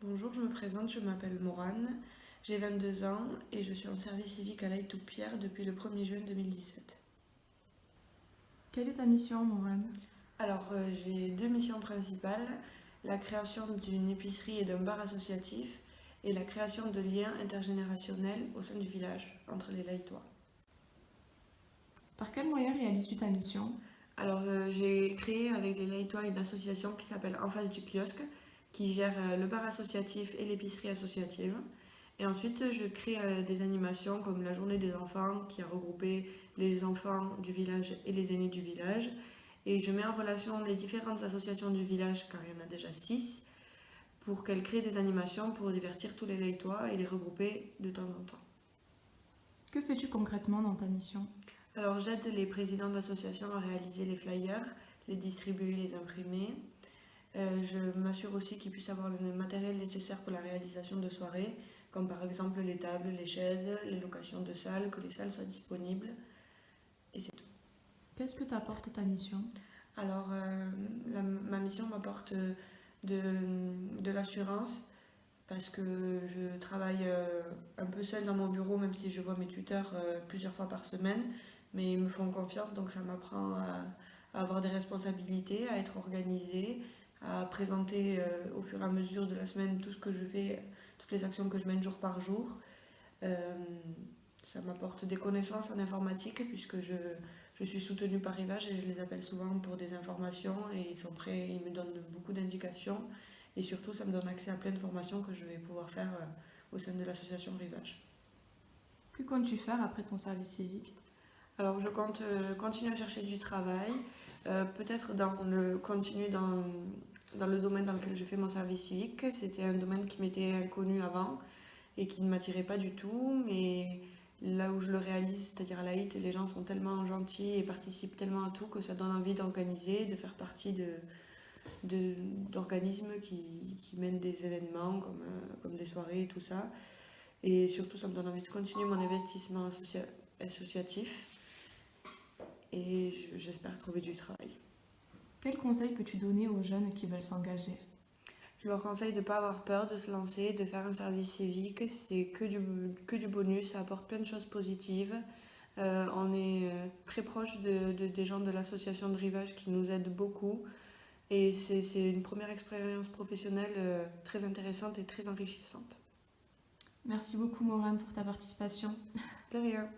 Bonjour, je me présente, je m'appelle Morane, j'ai 22 ans et je suis en service civique à l'Aït-Pierre depuis le 1er juin 2017. Quelle est ta mission, Morane? J'ai deux missions principales, la création d'une épicerie et d'un bar associatif et la création de liens intergénérationnels au sein du village, entre les Laïtois. Par quel moyen réalises-tu ta mission? J'ai créé avec les Laïtois une association qui s'appelle En face du kiosque, qui gère le bar associatif et l'épicerie associative. Et ensuite, je crée des animations comme la journée des enfants qui a regroupé les enfants du village et les aînés du village. Et je mets en relation les différentes associations du village, car il y en a déjà 6, pour qu'elles créent des animations pour divertir tous les Laïtois et les regrouper de temps en temps. Que fais-tu concrètement dans ta mission? Alors j'aide les présidents d'associations à réaliser les flyers, les distribuer, les imprimer. Je m'assure aussi qu'ils puissent avoir le matériel nécessaire pour la réalisation de soirées, comme par exemple les tables, les chaises, les locations de salles, que les salles soient disponibles. Et c'est tout. Qu'est-ce que t'apporte ta mission? Ma mission m'apporte de l'assurance parce que je travaille un peu seule dans mon bureau, même si je vois mes tuteurs plusieurs fois par semaine. Mais ils me font confiance, donc ça m'apprend à avoir des responsabilités, à être organisée, à présenter au fur et à mesure de la semaine tout ce que je fais, toutes les actions que je mène jour par jour. Euh, Ça m'apporte des connaissances en informatique puisque je suis soutenue par Rivage et je les appelle souvent pour des informations et ils sont prêts, ils me donnent beaucoup d'indications et surtout ça me donne accès à plein de formations que je vais pouvoir faire au sein de l'association Rivage. Que comptes-tu faire après ton service civique? Alors je compte continuer à chercher du travail, peut-être continuer dans le domaine dans lequel je fais mon service civique. C'était un domaine qui m'était inconnu avant et qui ne m'attirait pas du tout, mais là où je le réalise, c'est-à-dire à l'AIT, les gens sont tellement gentils et participent tellement à tout que ça donne envie d'organiser, de faire partie d'organismes qui mènent des événements comme des soirées et tout ça. Et surtout, ça me donne envie de continuer mon investissement associatif et j'espère trouver du travail. Quel conseil peux-tu donner aux jeunes qui veulent s'engager? Je leur conseille de ne pas avoir peur de se lancer, de faire un service civique. C'est que du bonus, ça apporte plein de choses positives. On est très proche des gens de l'association de Rivage qui nous aident beaucoup. Et c'est une première expérience professionnelle très intéressante et très enrichissante. Merci beaucoup, Morane, pour ta participation. De rien.